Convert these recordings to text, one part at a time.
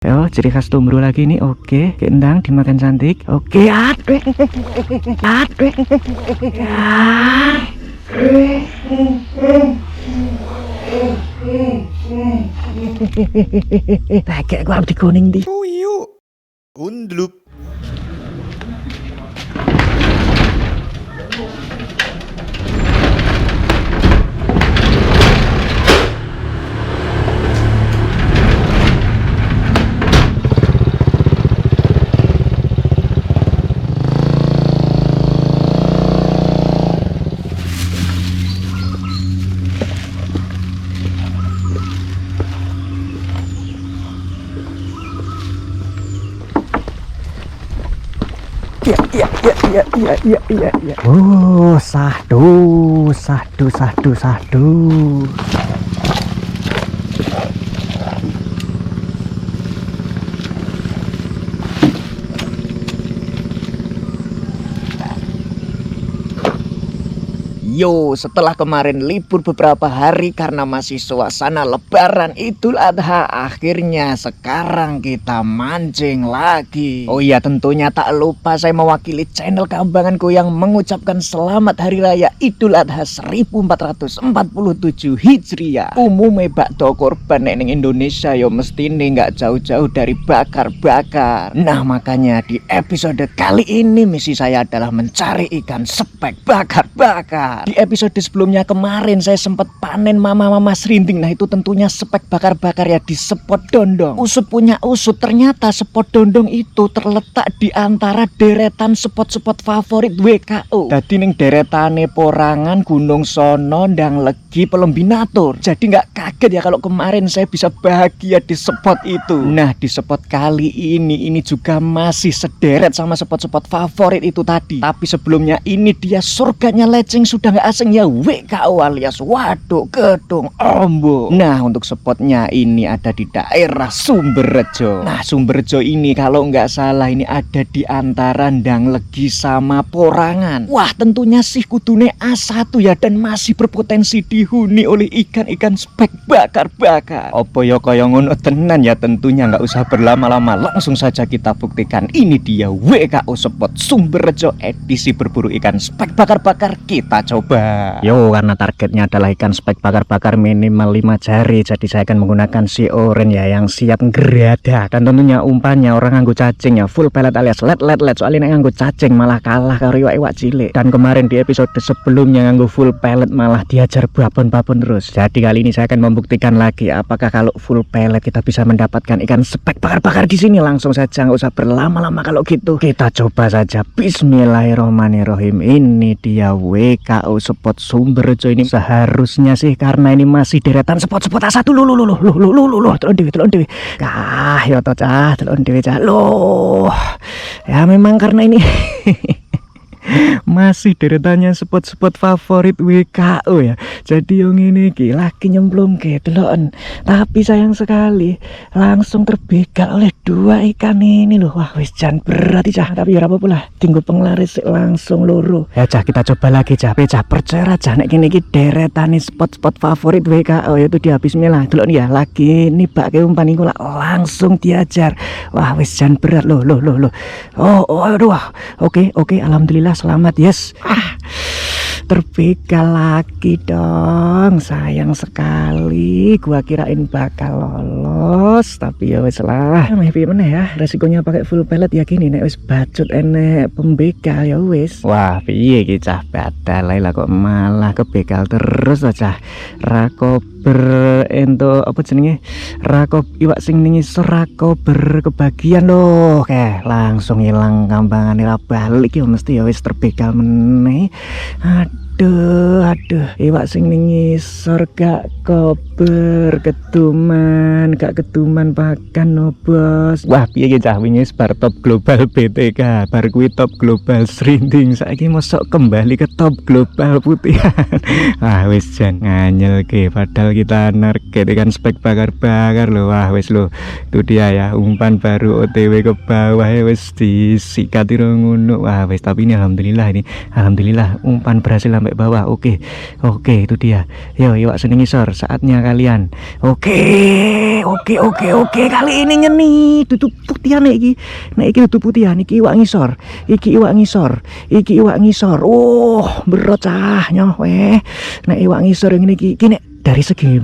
Oh, ciri khas Tumbro lagi nih. Oke, kendang dimakan cantik. Oke, aduh. Aduh. Kayak gua di kuning di. Tuyu. Undlup. Iya. Oh, sahdu. Yo, setelah kemarin libur beberapa hari karena masih suasana lebaran Idul Adha, akhirnya sekarang kita mancing lagi. Oh iya, tentunya tak lupa saya mewakili channel Kambanganku yang mengucapkan selamat Hari Raya Idul Adha 1447 Hijriah. Umumnya bakdo korban ning Indonesia yo mesti nggak jauh-jauh dari bakar-bakar. Nah, makanya di episode kali ini misi saya adalah mencari ikan spek bakar-bakar. Di episode sebelumnya kemarin saya sempat panen mama-mama serinding. Nah, itu tentunya spek bakar-bakar ya di spot Dondong. Usut punya usut, ternyata spot Dondong itu terletak di antara deretan spot-spot favorit WKO. Jadi ning deretane Porangan, Gunung Sono, Ndang Legi, Pelembinatur. Jadi nggak kaget ya kalau kemarin saya bisa bahagia di spot itu. Nah, di spot kali ini juga masih sederet sama spot-spot favorit itu tadi. Tapi sebelumnya ini dia surganya Leceng sudah nggak asing ya, WKO alias Waduk Gedung Ombo. Nah, untuk spotnya ini ada di daerah Sumberjo. Nah, Sumberjo ini kalau nggak salah ini ada di antara Ndang Legi sama Porangan. Wah, tentunya sih kudune A1 ya, dan masih berpotensi dihuni oleh ikan-ikan spek bakar-bakar. Opo yo kaya ngono tenan ya, tentunya nggak usah berlama-lama, langsung saja kita buktikan. Ini dia WKO spot Sumberjo edisi berburu ikan spek bakar-bakar. Kita coba. Yo, karena targetnya adalah ikan spek bakar-bakar minimal 5 jari, jadi saya akan menggunakan si oren ya yang siap ngeradak. Dan tentunya umpannya orang nganggo cacing ya, full pellet alias let. Soalnya nek nganggo cacing malah kalah karo iwak-iwak cilik. Dan kemarin di episode sebelumnya nganggo full pellet malah diajar babon-babon terus. Jadi kali ini saya akan membuktikan lagi apakah kalau full pellet kita bisa mendapatkan ikan spek bakar-bakar di sini. Langsung saja, nggak usah berlama-lama kalau gitu. Kita coba saja. Bismillahirrohmanirrohim. Ini dia WKO spot Sumberjo ini. Seharusnya sih karena ini masih deretan spot-spot A1. Telon dewe. Kah, ya toh cah, telon dewe cah. Loh. Ya memang karena ini masih deretannya spot-spot favorit WKO ya. Jadi yang ini lagi nyemplung ke teloan. Tapi sayang sekali langsung terbegal oleh dua ikan ini loh. Wah, wis jan berat cah. Tapi ya apa-apa lah, tinggal penglaris langsung loro. Ya cah, kita coba lagi cah. Percaya cah nek kene iki deretane spot-spot favorit WKO yaitu dia. Bismillah. Delok ya, lagi nibake umpan iku langsung diajar. Wah, wis jan berat loh. Oh, aduh. Oke, alhamdulillah selamat, yes. Terbegal lagi dong. Sayang sekali, gua kirain bakal lolos, tapi ya wes lah. Maybe mana ya, resikonya pakai full pellet ya gini, nek wes bacot enek pembegal ya wes. Wah, piye iki cah, batal lah kok malah kebegal terus cah. Rakober ento apa jenenge? Rakob iwak sing ning isor rakober kebagian loh. Langsung hilang Kambangane ra balik ya, mesti ya wis terbegal meneh. Aduh, iwak sing ning isor gak kober ketuman pakan no bos. Wah, piye iki cah, wingi bar top global BTK, bar kuwi top global serinding, saiki mosok kembali ke top global putihan. Wah, wis jan nganyel ke, padahal kita narget ikan spek bakar-bakar loh. Wah, wis loh, itu dia ya, umpan baru OTW ke bawah ya, wis disikat ngono. Wah, wis, tapi ini alhamdulillah umpan berhasil sampai sampai bawah. Oke, oke, itu dia. Yo, iwak seni ngisor, saatnya kalian. Oke, kali ini nyeni. Tutup putihan iki. Nek iki tutup putihan, iki iwak ngisor. Iki iwak ngisor. Oh, berat cah nyoh weh. Nek iwak ngisor yang ini iki nek dari segi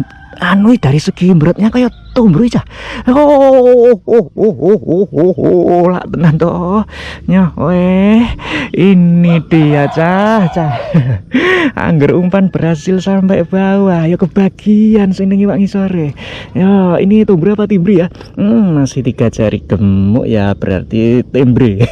beratnya kayak tumbru cah. Lah tenan toh. Nyoh weh. Ini dia cah. Angger umpan berhasil sampai bawah. Ya kebagian sing iwak ngisore. Ya, ini tumbru apa timbri ya? Masih 3 jari gemuk ya, berarti tembre.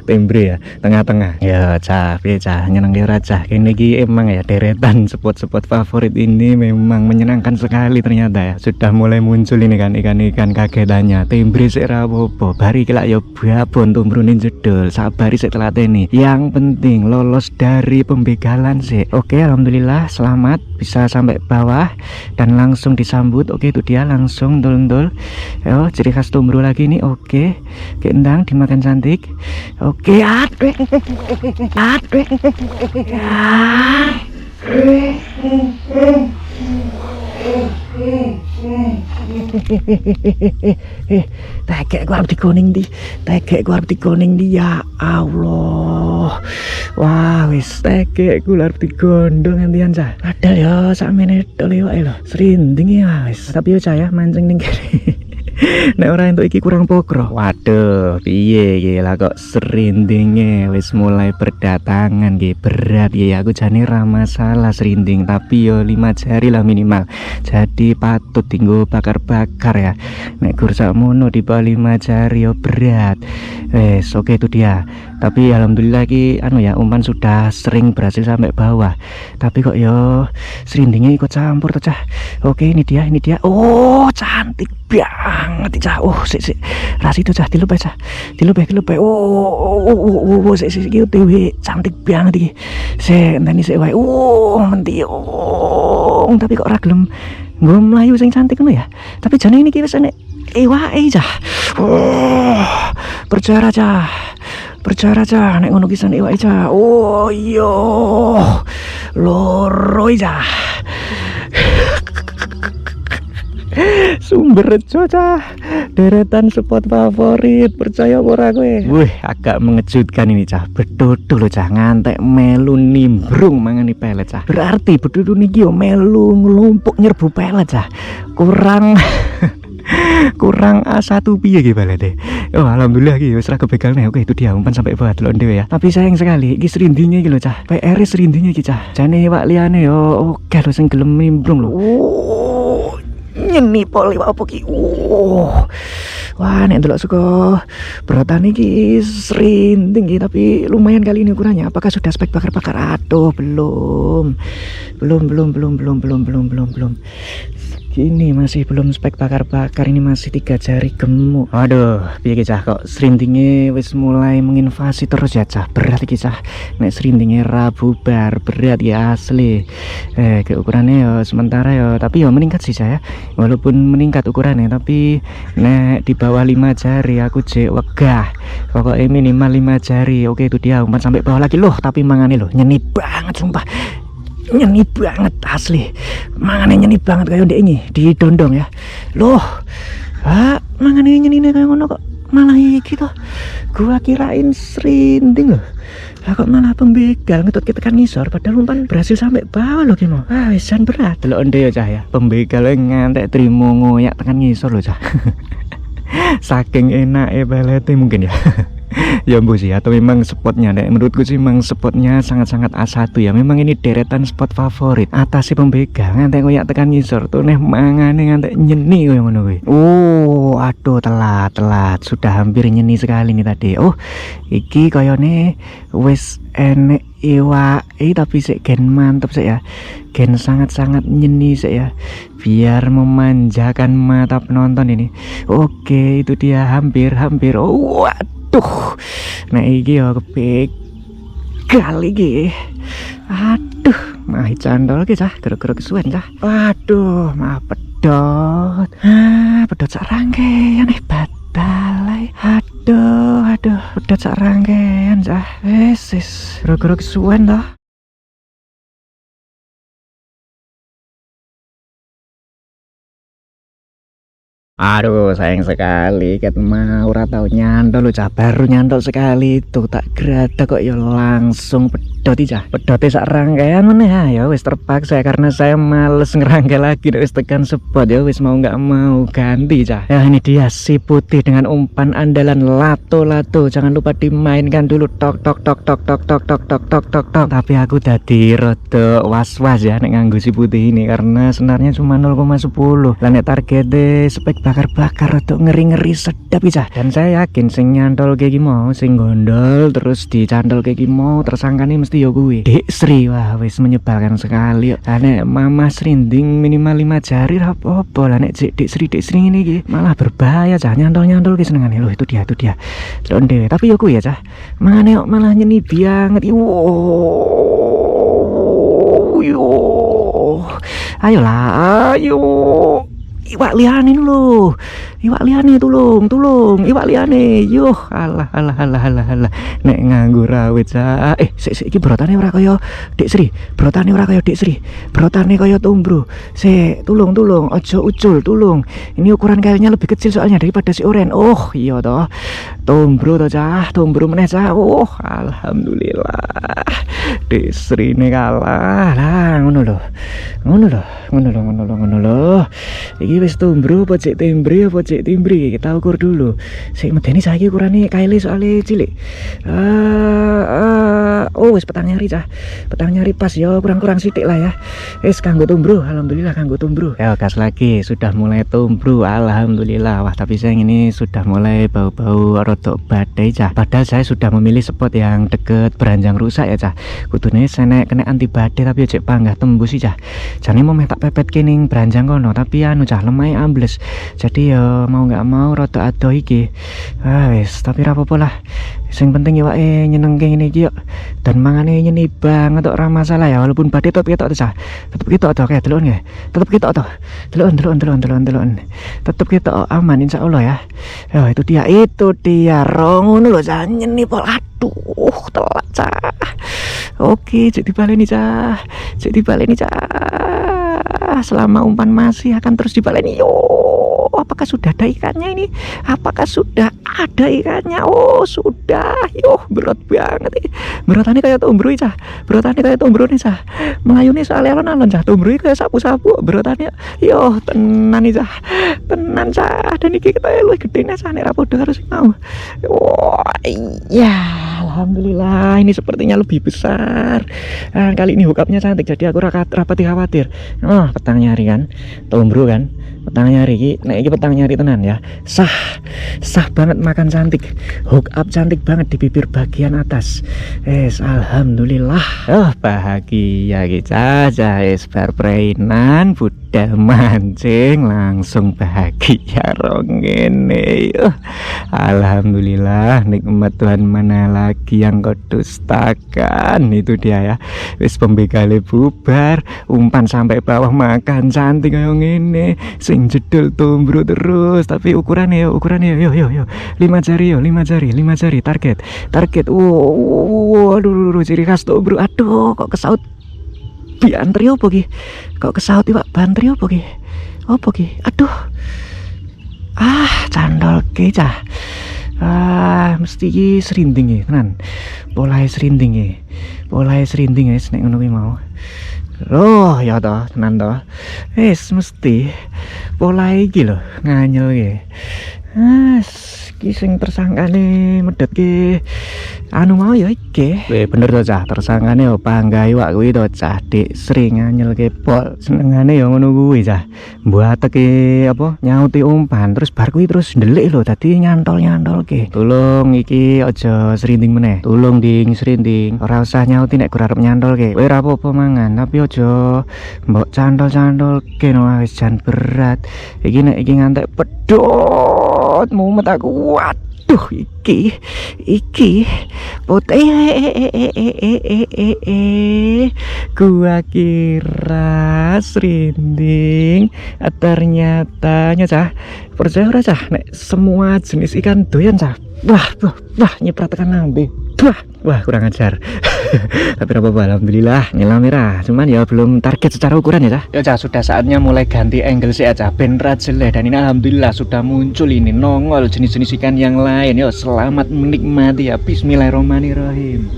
Tembre ya, tengah-tengah. Ya cah, piye cah, nyenengke ora cah. Kene iki emang ya deretan spot-spot favorit ini memang menyenangkan sekali ternyata ya. Sudah mulai muncul ini kan ikan-ikan kagetannya. Tembre sik ra apa-apa, bari iki lak ya babon tumbrune jedul. Sabari sik telateni. Yang penting lolos dari pembegalan sih. Oke, alhamdulillah selamat bisa sampai bawah dan langsung disambut. Oke, itu dia langsung ndul-ndul. Yo, ciri khas tumbru lagi nih. Oke, kendang dimakan cantik. Oke, tekek gua harus dikoning di ya Allah. Wah wis tekek gua harus digondong gantian cah. Ada ya sakmene tok lho serinding ya wis. Tapi yo cah ya mancing ning kene. Nek ora entuk iki kurang pokro. Waduh, piye iki lah kok serindinge wis mulai berdatangan nggih. Berat ya aku jane ra masalah serinding, tapi yo 5 jari lah minimal. Jadi patut tinggo bakar-bakar ya. Nek gur sakmono di bawah 5 jari yo berat. Wes, oke itu dia. Tapi alhamdulillah iki anu ya, umpan sudah sering berhasil sampai bawah. Tapi kok yo serindingnya ikut campur tuh cah. Oke, ini dia. Oh, cantik banget cah. Oh, sik. Ras itu cah, dilupe cah. Dilupe. Oh, sik iki dewe cantik banget iki. Sik, enteni sik wae. Oh, mentiung. Tapi kok ora gelem nggo mlayu sing cantik ngono ya. Tapi jane ini ki wis enek iwake cah. Oh, percaya cah, nek ngono kisan iwake cah. Oh iya, loro cah. Sumber Rejo cah, deretan spot favorit, percaya ora kowe? Wih, agak mengejutkan ini cah. Bedodo lho cah, ngantek melu nimbrung mangani pelet cah. Berarti bedodo niki yo melu nglumpuk nyerbu pelet cah. Kurang A1 piye iki balete. Oh, alhamdulillah iki wis ra kebegal nih. Oke, itu dia umpan sampai bawah delok dhewe ya. Tapi sayang sekali iki serindinge iki lho cah. PR serindinge iki cah. Jane iwak liyane yo oke lho sing gelem nimbrung lho. Oh, nyeni pol iwak apa ki. Wah, nek delok suka berotan iki serinding iki, tapi lumayan kali ini ukurannya. Apakah sudah spek bakar-bakar? Aduh, belum. Ini masih belum spek bakar-bakar, ini masih 3 jari gemuk. Aduh, piye cah kok serindingnya wis mulai menginvasi terus ya cah. Berat iki cah. Nek serindingnya ra bubar, berat ya asli. Ke ukurannya ya sementara ya, tapi ya meningkat sih cah ya. Walaupun meningkat ukurannya, tapi nek di bawah 5 jari aku jek wegah. Pokoknya minimal 5 jari. Oke, itu dia umpan sampai bawah lagi loh, tapi mangane loh nyeni banget sumpah. Nyeni banget asli, mangane nyeni banget kayak ndek ini didondong ya loh. Mangane nyeni kayak ngono kok malah iki toh. Gua kirain serinding loh, lah kok malah pembegal ngetut kita kan ngisor, padahal umpan berhasil sampai bawah loh kimo. Wisan berat delok ndek ya cah ya, pembegal ngantek trimo ngoyak tekan ngisor loh cah. Saking enake belete mungkin ya. Ya mbok sih, atau memang spotnya nek menurutku sih memang spotnya sangat-sangat A1 ya. Memang ini deretan spot favorit. Atas si pembegal ngantek koyak tekan ngisor tuh neh mangane ngantek nyeni koyo ngono kuwi. Oh, aduh telat. Sudah hampir nyeni sekali nih tadi. Oh, iki koyone wis enek iwake tapi sik gen mantep sik ya. Gen sangat-sangat nyeni sik ya. Biar memanjakan mata penonton ini. Oke, itu dia hampir. Oh, aduh, nah iki ya kebegal iki. Aduh, mah candol ki cah, gara-gara kesuwen cah. Aduh, maaf pedot. Pedot sak rangkaian hebat balai. Aduh, pedot sak rangkaian cah. Wis, gara-gara kesuwen toh. Aduh, sayang sekali ket mau ora tau nyantol lho cah, baru nyantol sekali itu tak gerada kok ya langsung pedot cah. Pedote sak rangkaian meneh ya wis terpaksa karena saya males ngerangkai lagi wis tekan spot ya wis mau nggak mau ganti cah. Ya ini dia si putih dengan umpan andalan lato-lato. Jangan lupa dimainkan dulu tok tok tok tok tok tok tok tok tok tok tok. Tapi aku dadi rada was-was ya nek nganggo si putih ini karena senarnya cuma 0,10. Lah nek targete spek bakar-bakar atau ngeri-ngeri sedap ya. Dan saya yakin sing nyantol kayak mau sing gondol terus dicantol kayak mau tersangkane mesti yo kuwi Dik Sri. Wah wis menyebalkan sekali. Lah nek Mama Srinding minimal 5 jari apa-apa. Lah nek Dik Sri ini iki malah berbahaya cah, nyantol-nyantol ki senengane lho. Itu dia delok dhewe. Tapi yo kuwi ya cah, mangane kok malah nyeni banget. Ayolah ayo iwak liane lho, iwak liane tulung iwak liane yo. Alah nek nganggo rawit cah. Sik iki brotane ora kaya Dik Sri, brotane ora kaya Dik Sri, brotane kaya tumbro. Sik tulung aja ucul tulung. Ini ukuran kayunya lebih kecil soalnya daripada si oren. Oh iya toh, tumbro toh cah, tumbro meneh cah. Oh alhamdulillah Dik Sri ne kalah lah. Ngono lho iki wis tumbro apa cek timbre apa cek timbri, kita ukur dulu. Sik medeni saiki ukurane kaile soalnya cilik. Oh wis petang nyari cah, petang nyari pas ya, kurang-kurang sithik lah ya. Wis kanggo tumbro, alhamdulillah kanggo tumbro. Ya gas lagi, sudah mulai tumbro, alhamdulillah. Wah tapi sayang ini sudah mulai bau-bau rodok badai cah. Padahal saya sudah memilih spot yang deket beranjang rusak ya cah. Kudune saya kena anti badai tapi cek panggah tembus sih cah. Jane mau tak pepet kening beranjang kono tapi anu cah lemai ambles. Jadi ya mau nggak mau rodok adoh iki. Wis tapi ra apa-apa lah. Sing penting iwake nyenengke ngene iki yo. Dan mangane nyeni banget tok ra masalah ya, walaupun badhe tetep ketok cah. Tetep ketok to kayak delok nggih. Tetep ketok to. Delok. Tetep ketok aman insyaallah ya. Ya itu dia ngono lho cah, nyeni pol. Aduh, telak cah. Oke, jadi baleni cah. Selama umpan masih akan terus dibaleni. Yo, apakah sudah ada ikannya ini? Oh sudah. Yo berat banget nih. Beratane kayak tumbro cah. Nih cah. Melayu nih soal alon-alon cah. Tumbro kayak sapu-sapu. Beratane yo tenan nih cah. Tenan cah. Dan iki kita luwih gedene cah nek ra padha karo sing mau. Wah, iya. Alhamdulillah ini sepertinya lebih besar. Kali ini hookupnya cantik jadi aku rapati khawatir. Oh petang nyari kan, tumbro kan, petang nyari ki. Nah ini petang nyari tenan ya. Sah banget makan cantik, hookup cantik banget di bibir bagian atas. Alhamdulillah. Oh bahagia kita aja bar preinan budal mancing langsung bahagia rong ngene. Alhamdulillah nikmat Tuhan mana lagi yang kau dustakan. Itu dia ya, wis pembekale bubar, umpan sampai bawah makan cantik kayak ngene, sing jedul tumbro terus. Tapi ukurannya yo 5 jari target. Aduh ciri khas tumbro. Aduh kok kesaut bantri opo ki? Kok kesaut iwak bantri opo ki? Aduh. Candol ke cah. Mesti serinding ya tenan. Polahe serinding ya nek ngono kuwi mau. Loh ya toh tenan toh. Mesti polahe iki lho nganyel ki. Iki sing tersangkane medhot ki anu mau ya iki. Bener to cah, tersangkane yo panggah iwak kuwi to cah. Dik Sri nganyelke pol. Senengane yo ngono kuwi cah. Mbuateke apa nyauti umpan terus bar kuwi terus ndelik lho dadi nyantol-nyantolke. Tulung iki aja serinding meneh. Tulung ding serinding. Ora usah nyauti nek ora arep nyantolke. Kowe ora apa-apa mangan tapi aja mbok cantol-cantolke no wis jan berat. Iki nek iki ngantek pedot mumet aku. Waduh iki putih. Gua kira serinding, ternyatanya cah. Percaya ora cah nek semua jenis ikan doyan cah. Wah nyiprat tekan lambe. Wah kurang ajar. Tapi apa-apa, alhamdulillah nyelam merah. Cuman ya belum target secara ukuran ya cah. Ya cah, sudah saatnya mulai ganti angle sih aja ben jelek. Dan ini alhamdulillah sudah muncul ini nongol jenis-jenis ikan yang lain. Yo selamat menikmati ya, bismillahirrahmanirrahim.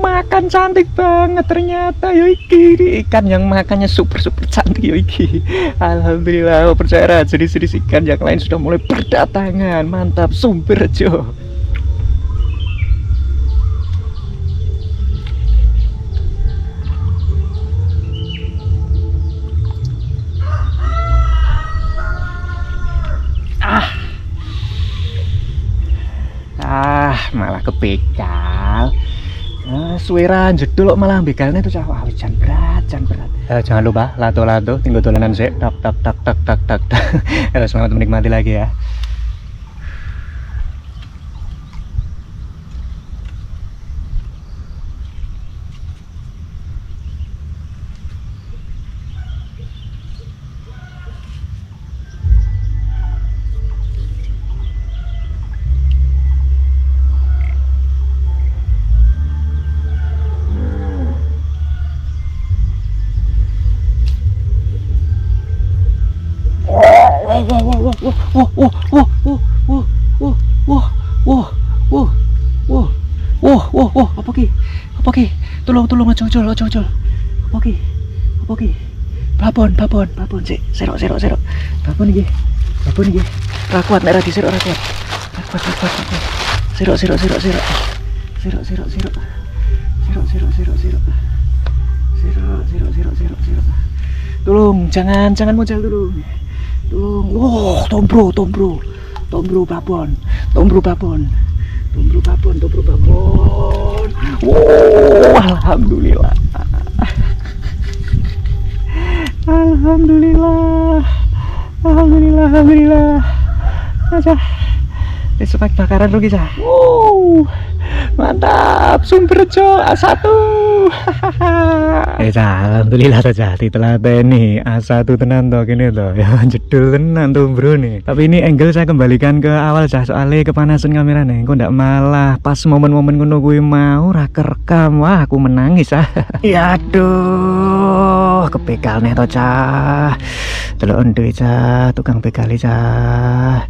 Makan cantik banget ternyata yo iki. Ikan yang makannya super cantik yo iki. Alhamdulillah, percaya jenis-jenis ikan yang lain sudah mulai berdatangan. Mantap, Sumberjo. Malah kebegal. Suweran jedul malah begalnya tuh cah. Wah, jangan berat. Jangan lupa lato tinggal dolanan sih. Tak. Selamat menikmati lagi ya. Apa ki? Tolong ojo. Apa ki? Babon sik, serok. Babon iki. Ra kuat nek ra diserok ra kuat. Serok. Tolong, jangan modal dulu. Tolong. Wah, tombro babon. Alhamdulillah. Aja. Spek bakaran lagi cah. Mantap, Sumberjo A1. Alhamdulillah saja ditelateni A1 tenan toh kene toh. Ya jedul tenan tuh bro nih. Tapi ini angle saya kembalikan ke awal cah, soalnya kepanasan kameranya. Kok ndak malah pas momen-momen ngono kuwi mau ra kerekam. Wah, aku menangis ah. Ya aduh, kebegal nih toh cah. Delok ndek cah, tukang begal cah.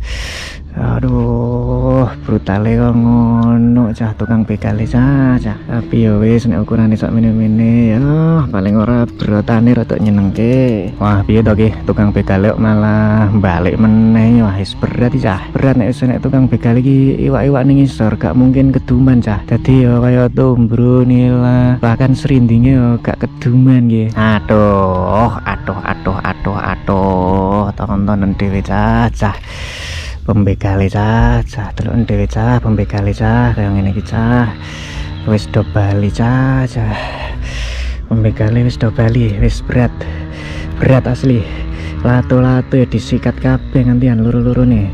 Aduh, brutale kok ngono cah tukang bekale cah. Tapi ya wis nek ukurane sak mene-mene ya paling ora brotane rada nyenengke. Wah, piye to ki tukang bekale kok malah balik meneh. Wah, wis berat cah. Berat nek wis nek tukang bekale iki iwak-iwak ning ngisor gak mungkin keduman cah. Dadi ya kaya tombro nila, bahkan serindinge ya gak keduman nggih. Aduh. Tontonan dhewe cah. Pembekale cah, delok dhewe cah, pembekale cah kaya ngene iki cah. Wis do bali cah. Pembekale wis do bali, wis berat asli. Lato ya disikat kabeh ngantian luru-luru nih.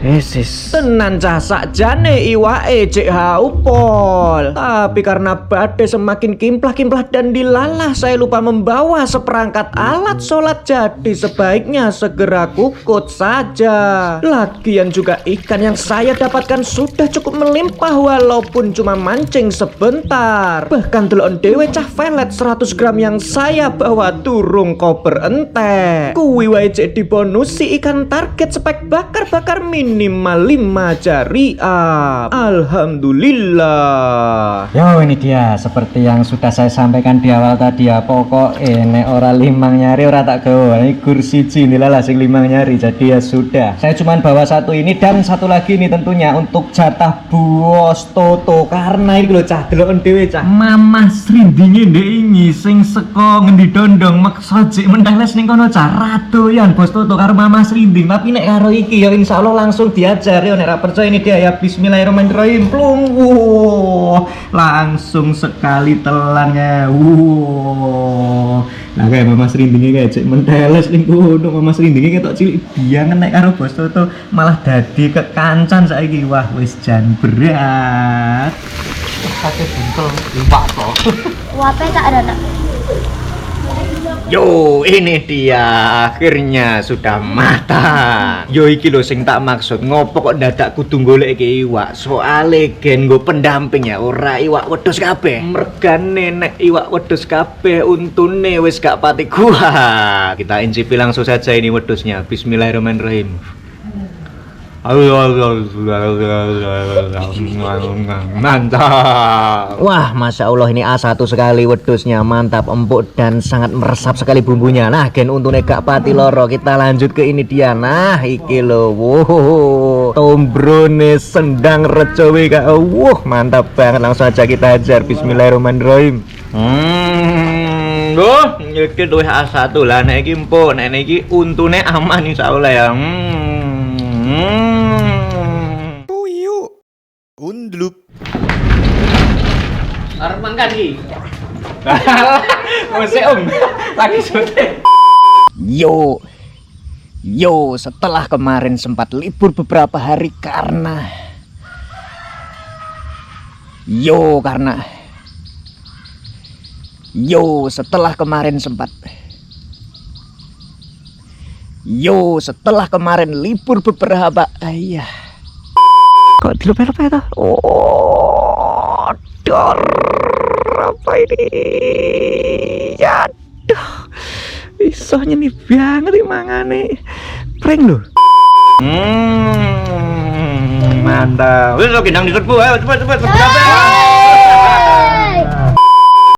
Esis tenan cah, sakjane iwake cek haupol. Tapi karena badai semakin kimplah dan dilalah, saya lupa membawa seperangkat alat sholat. Jadi sebaiknya segera kukut saja. Lagian juga ikan yang saya dapatkan sudah cukup melimpah, walaupun cuma mancing sebentar. Bahkan delok dewe cah velet 100 gram yang saya bawa turung koper entek. Kuwi wae cek dibonusi ikan target spek bakar minimal 5 jari up. Alhamdulillah. Yo, ini dia seperti yang sudah saya sampaikan di awal tadi ya. Pokok nek ora limang nyari ora tak gawa. Ini kursi ini lah sing limang nyari. Jadi ya sudah, saya cuman bawa satu ini dan satu lagi ini tentunya untuk jatah bos Toto. Karena ini lho cah, delok dhewe cah. Mamah srindinge ndek ini sing seko ngendi dondong maksa jek menteles ning kono cah. Radoyan bos Toto karo Mamah Srinding. Tapi nek karo iki ya insyaallah langsung langsung diajar yo nek ra percaya ini dia ya bismillahirrahmanirrahim plung. Langsung sekali telannya. Nah kayak Mama Serindingi kayak cek menteles ning kono. Mama Serindingi ketok cilik biangen nek karo Bos Toto malah dadi kekancan saiki. Wah wis jan berat. Sate buntel iwak to. Wape tak ada nak. Yo, ini dia akhirnya sudah matang. Yo iki lho sing tak maksud, ngopo kok dadak kudu golek iwak? Soale gen nggo pendamping ya, ora iwak wedhus kabeh. Mergane nek iwak wedhus kabeh untune wis gak pati kuat. Kita incipi langsung saja ini wedhusnya. Bismillahirrahmanirrahim. Mantap. Wah, Masya Allah ini A1 sekali wedhusnya. Mantap, empuk dan sangat meresap sekali bumbunya. Nah, gen untune gak pati loro. Kita lanjut ke ini dia. Nah, iki lho. Wow, tombrone sendang recowi kak. Wah, mantap banget. Langsung aja kita hajar. Bismillahirrahmanirrahim. Duh, iki luwih A1 lah. Nek iki empuk, nek iki untune aman insyaallah ya. Puyu. Undlup. Arep mangkan iki. Lagi syuting. Yo, setelah kemarin sempat libur beberapa hari karena setelah kemarin libur beberapa ayah. Kok dilepe-lepe toh? Oh, dor. Apa ini? Aduh. Isohnya nih banget nih mangane. Prank loh. Mantap. Wis lo gendang diserbu ayo cepet.